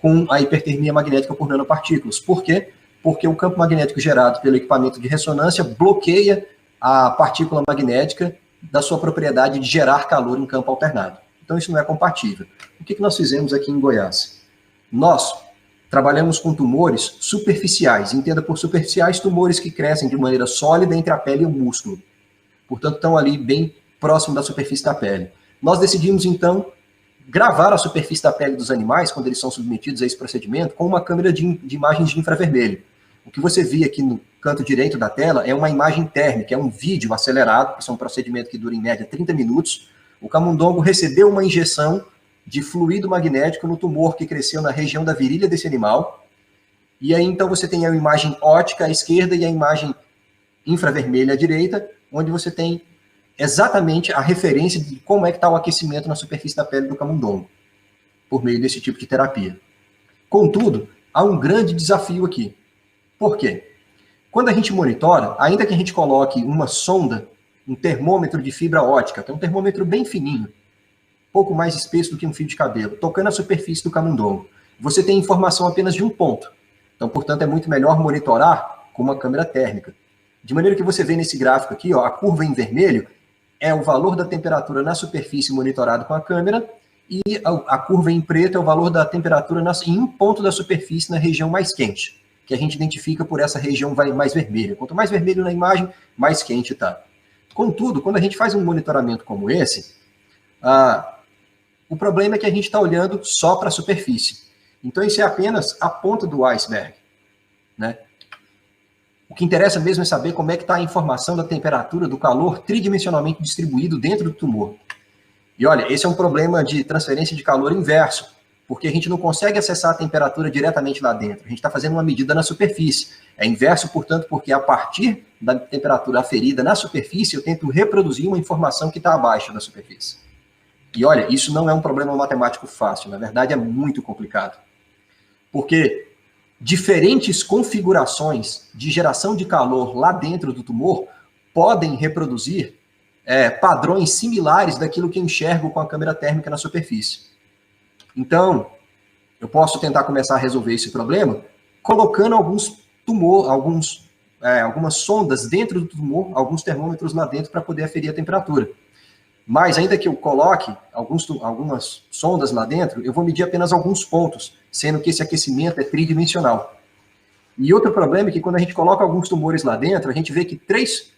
S3: com a hipertermia magnética por nanopartículas. Por quê? Porque o campo magnético gerado pelo equipamento de ressonância bloqueia a partícula magnética da sua propriedade de gerar calor em campo alternado. Então, isso não é compatível. O que nós fizemos aqui em Goiás? Nós trabalhamos com tumores superficiais. Entenda por superficiais, tumores que crescem de maneira sólida entre a pele e o músculo. Portanto, estão ali bem próximo da superfície da pele. Nós decidimos, então, gravar a superfície da pele dos animais, quando eles são submetidos a esse procedimento, com uma câmera de imagens de infravermelho. O que você vê aqui no canto direito da tela é uma imagem térmica, é um vídeo acelerado, que é um procedimento que dura em média 30 minutos. O camundongo recebeu uma injeção de fluido magnético no tumor que cresceu na região da virilha desse animal. E aí, então, você tem a imagem óptica à esquerda e a imagem infravermelha à direita, onde você tem exatamente a referência de como é que está o aquecimento na superfície da pele do camundongo, por meio desse tipo de terapia. Contudo, há um grande desafio aqui. Por quê? Quando a gente monitora, ainda que a gente coloque uma sonda, um termômetro de fibra óptica, que é um termômetro bem fininho, pouco mais espesso do que um fio de cabelo, tocando a superfície do camundongo, você tem informação apenas de um ponto. Então, portanto, é muito melhor monitorar com uma câmera térmica. De maneira que você vê nesse gráfico aqui, ó, a curva em vermelho é o valor da temperatura na superfície monitorado com a câmera e a curva em preto é o valor da temperatura em um ponto da superfície na região mais quente, que a gente identifica por essa região mais vermelha. Quanto mais vermelho na imagem, mais quente está. Contudo, quando a gente faz um monitoramento como esse, o problema é que a gente está olhando só para a superfície. Então, isso é apenas a ponta do iceberg, né? O que interessa mesmo é saber como é que está a informação da temperatura, do calor tridimensionalmente distribuído dentro do tumor. E olha, esse é um problema de transferência de calor inverso, porque a gente não consegue acessar a temperatura diretamente lá dentro. A gente está fazendo uma medida na superfície. É inverso, portanto, porque a partir da temperatura aferida na superfície, eu tento reproduzir uma informação que está abaixo da superfície. E olha, isso não é um problema matemático fácil, na verdade é muito complicado. Porque diferentes configurações de geração de calor lá dentro do tumor podem reproduzir padrões similares daquilo que eu enxergo com a câmera térmica na superfície. Então, eu posso tentar começar a resolver esse problema colocando algumas sondas dentro do tumor, alguns termômetros lá dentro para poder aferir a temperatura. Mas ainda que eu coloque algumas sondas lá dentro, eu vou medir apenas alguns pontos, sendo que esse aquecimento é tridimensional. E outro problema é que quando a gente coloca alguns tumores lá dentro, a gente vê que três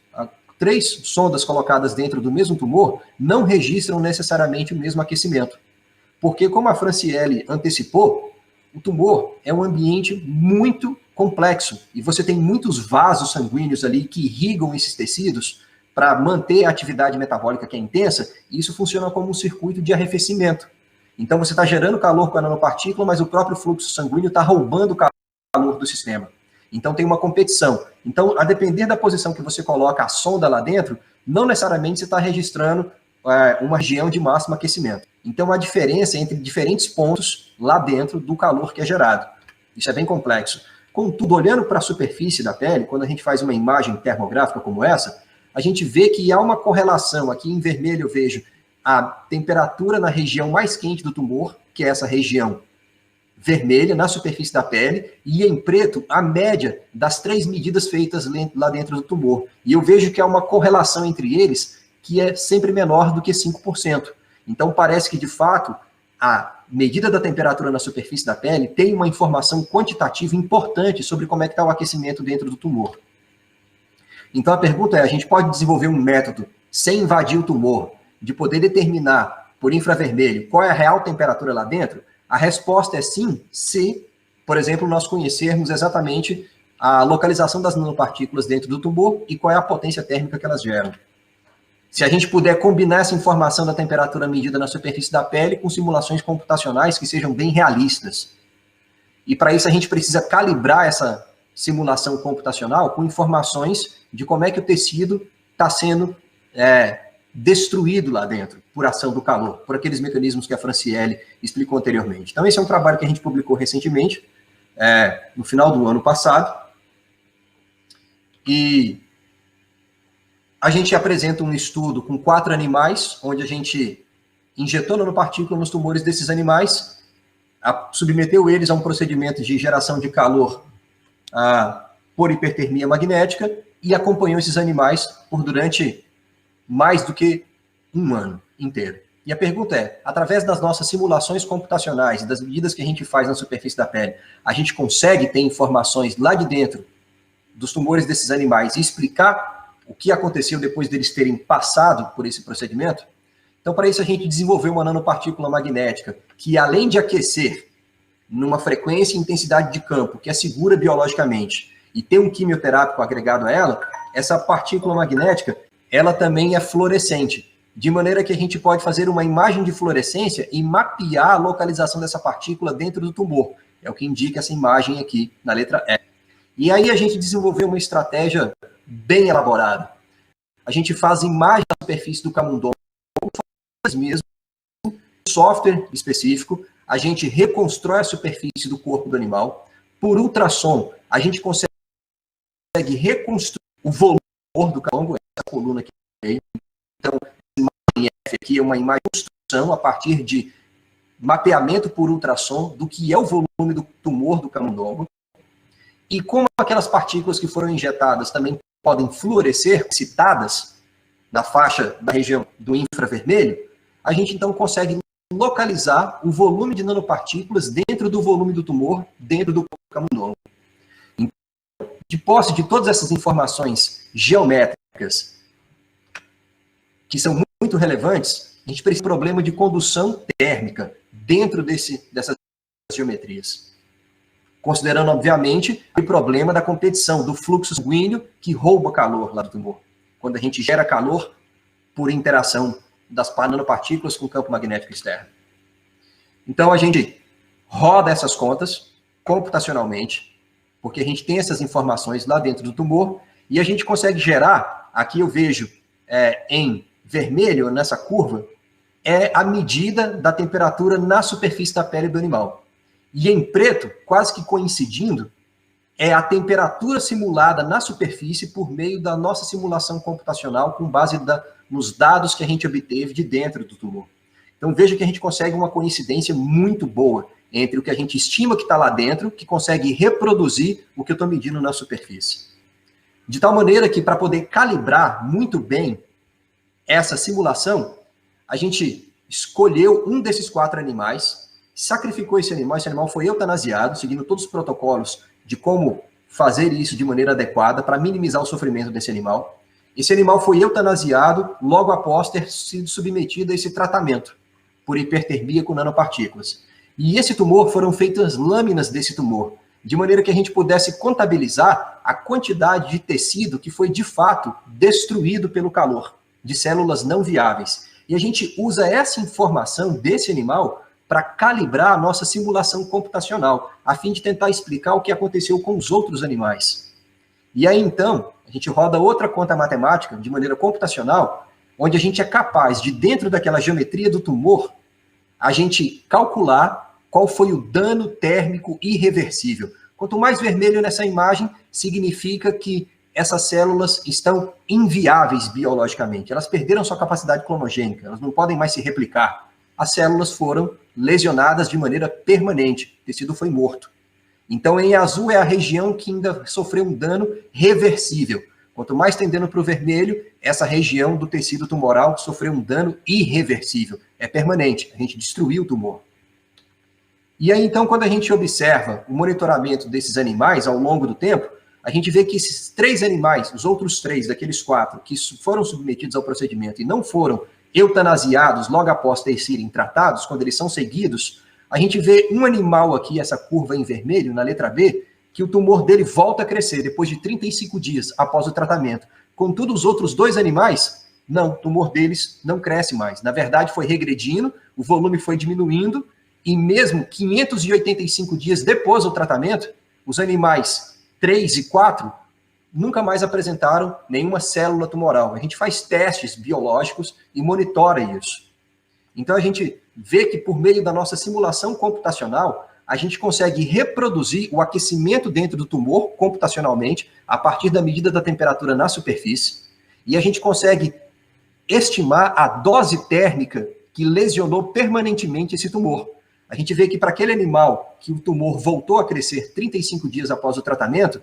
S3: sondas colocadas dentro do mesmo tumor não registram necessariamente o mesmo aquecimento. Porque, como a Franciele antecipou, o tumor é um ambiente muito complexo, e você tem muitos vasos sanguíneos ali que irrigam esses tecidos para manter a atividade metabólica que é intensa, e isso funciona como um circuito de arrefecimento. Então você está gerando calor com a nanopartícula, mas o próprio fluxo sanguíneo está roubando o calor do sistema. Então tem uma competição. Então, a depender da posição que você coloca a sonda lá dentro, não necessariamente você está registrando uma região de máximo aquecimento. Então há diferença entre diferentes pontos lá dentro do calor que é gerado. Isso é bem complexo. Contudo, olhando para a superfície da pele, quando a gente faz uma imagem termográfica como essa, a gente vê que há uma correlação. Aqui em vermelho eu vejo a temperatura na região mais quente do tumor, que é essa região vermelha, na superfície da pele, e em preto, a média das 3 medidas feitas lá dentro do tumor. E eu vejo que há uma correlação entre eles que é sempre menor do que 5%. Então parece que, de fato, a medida da temperatura na superfície da pele tem uma informação quantitativa importante sobre como é que está o aquecimento dentro do tumor. Então a pergunta é, a gente pode desenvolver um método sem invadir o tumor, de poder determinar por infravermelho qual é a real temperatura lá dentro? A resposta é sim, se, por exemplo, nós conhecermos exatamente a localização das nanopartículas dentro do tumor e qual é a potência térmica que elas geram. Se a gente puder combinar essa informação da temperatura medida na superfície da pele com simulações computacionais que sejam bem realistas. E para isso a gente precisa calibrar essa simulação computacional com informações de como é que o tecido está sendo destruído lá dentro, por ação do calor, por aqueles mecanismos que a Franciele explicou anteriormente. Então, esse é um trabalho que a gente publicou recentemente, no final do ano passado, e a gente apresenta um estudo com 4 animais, onde a gente injetou nanopartícula nos tumores desses animais, submeteu eles a um procedimento de geração de calor por hipertermia magnética e acompanhou esses animais durante mais do que um ano inteiro. E a pergunta é, através das nossas simulações computacionais e das medidas que a gente faz na superfície da pele, a gente consegue ter informações lá de dentro dos tumores desses animais e explicar o que aconteceu depois deles terem passado por esse procedimento? Então, para isso, a gente desenvolveu uma nanopartícula magnética que, além de aquecer numa frequência e intensidade de campo que é segura biologicamente e ter um quimioterápico agregado a ela, essa partícula magnética, ela também é fluorescente, de maneira que a gente pode fazer uma imagem de fluorescência e mapear a localização dessa partícula dentro do tumor. É o que indica essa imagem aqui na letra E. E aí a gente desenvolveu uma estratégia bem elaborada. A gente faz imagem da superfície do camundongo, mesmo, software específico, a gente reconstrói a superfície do corpo do animal. Por ultrassom, a gente consegue reconstruir o volume do camundongo, essa coluna aqui. Então, a imagem F aqui é uma imagem de construção a partir de mapeamento por ultrassom do que é o volume do tumor do camundongo. E como aquelas partículas que foram injetadas também podem fluorescer, citadas na faixa da região do infravermelho, a gente então consegue localizar o volume de nanopartículas dentro do volume do tumor, dentro do camundongo. Então, de posse de todas essas informações geométricas, que são muito relevantes, a gente precisa de um problema de condução térmica dentro dessas geometrias. Considerando, obviamente, o problema da competição, do fluxo sanguíneo que rouba calor lá do tumor. Quando a gente gera calor por interação das nanopartículas com o campo magnético externo. Então, a gente roda essas contas computacionalmente, porque a gente tem essas informações lá dentro do tumor, e a gente consegue gerar, aqui eu vejo em vermelho, nessa curva, é a medida da temperatura na superfície da pele do animal. E em preto, quase que coincidindo, é a temperatura simulada na superfície por meio da nossa simulação computacional com base nos dados que a gente obteve de dentro do tumor. Então veja que a gente consegue uma coincidência muito boa entre o que a gente estima que está lá dentro, que consegue reproduzir o que eu estou medindo na superfície. De tal maneira que, para poder calibrar muito bem essa simulação, a gente escolheu um desses 4 animais, sacrificou esse animal foi eutanasiado, seguindo todos os protocolos de como fazer isso de maneira adequada para minimizar o sofrimento desse animal. Esse animal foi eutanasiado logo após ter sido submetido a esse tratamento por hipertermia com nanopartículas. E esse tumor, foram feitas lâminas desse tumor, de maneira que a gente pudesse contabilizar a quantidade de tecido que foi de fato destruído pelo calor, de células não viáveis. E a gente usa essa informação desse animal para calibrar a nossa simulação computacional, a fim de tentar explicar o que aconteceu com os outros animais. E aí, então, a gente roda outra conta matemática, de maneira computacional, onde a gente é capaz de, dentro daquela geometria do tumor, a gente calcular qual foi o dano térmico irreversível. Quanto mais vermelho nessa imagem, significa que essas células estão inviáveis biologicamente. Elas perderam sua capacidade clonogênica, elas não podem mais se replicar. As células foram lesionadas de maneira permanente, o tecido foi morto. Então, em azul é a região que ainda sofreu um dano reversível. Quanto mais tendendo para o vermelho, essa região do tecido tumoral sofreu um dano irreversível. É permanente, a gente destruiu o tumor. E aí, então, quando a gente observa o monitoramento desses animais ao longo do tempo, a gente vê que esses 3 animais, os outros 3 daqueles 4, que foram submetidos ao procedimento e não foram eutanasiados logo após ter sido tratados, quando eles são seguidos, a gente vê um animal aqui, essa curva em vermelho, na letra B, que o tumor dele volta a crescer depois de 35 dias após o tratamento. Contudo, os outros 2 animais, não, o tumor deles não cresce mais. Na verdade, foi regredindo, o volume foi diminuindo, e mesmo 585 dias depois do tratamento, os animais 3 e 4 nunca mais apresentaram nenhuma célula tumoral. A gente faz testes biológicos e monitora isso. Então, a gente vê que por meio da nossa simulação computacional, a gente consegue reproduzir o aquecimento dentro do tumor computacionalmente, a partir da medida da temperatura na superfície, e a gente consegue estimar a dose térmica que lesionou permanentemente esse tumor. A gente vê que para aquele animal que o tumor voltou a crescer 35 dias após o tratamento,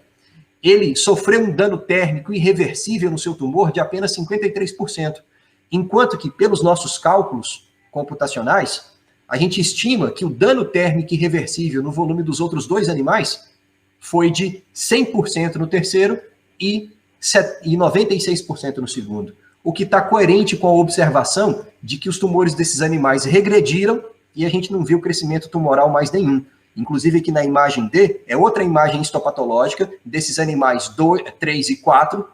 S3: ele sofreu um dano térmico irreversível no seu tumor de apenas 53%, enquanto que, pelos nossos cálculos computacionais, a gente estima que o dano térmico irreversível no volume dos outros 2 animais foi de 100% no terceiro e 96% no segundo, o que está coerente com a observação de que os tumores desses animais regrediram e a gente não viu crescimento tumoral mais nenhum. Inclusive aqui na imagem D, é outra imagem histopatológica desses animais 3 e 4,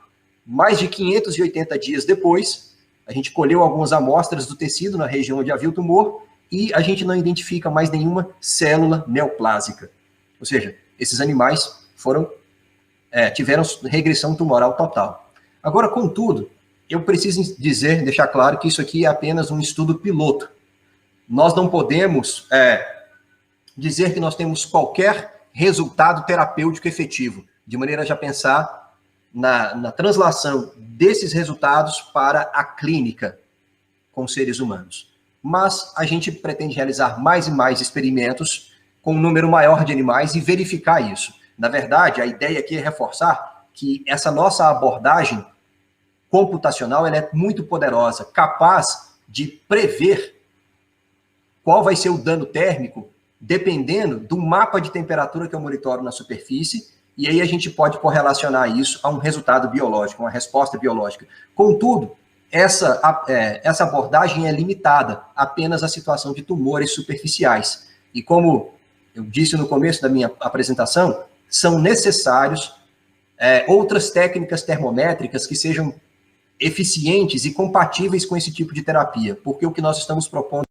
S3: mais de 580 dias depois, a gente colheu algumas amostras do tecido na região onde havia o tumor e a gente não identifica mais nenhuma célula neoplásica. Ou seja, esses animais tiveram regressão tumoral total. Agora, contudo, eu preciso deixar claro que isso aqui é apenas um estudo piloto. Nós não podemos dizer que nós temos qualquer resultado terapêutico efetivo, de maneira a já pensar na translação desses resultados para a clínica com seres humanos. Mas a gente pretende realizar mais e mais experimentos com um número maior de animais e verificar isso. Na verdade, a ideia aqui é reforçar que essa nossa abordagem computacional ela é muito poderosa, capaz de prever qual vai ser o dano térmico, dependendo do mapa de temperatura que eu monitoro na superfície, e aí a gente pode correlacionar isso a um resultado biológico, uma resposta biológica. Contudo, essa abordagem é limitada apenas à situação de tumores superficiais. E como eu disse no começo da minha apresentação, são necessários outras técnicas termométricas que sejam eficientes e compatíveis com esse tipo de terapia, porque o que nós estamos propondo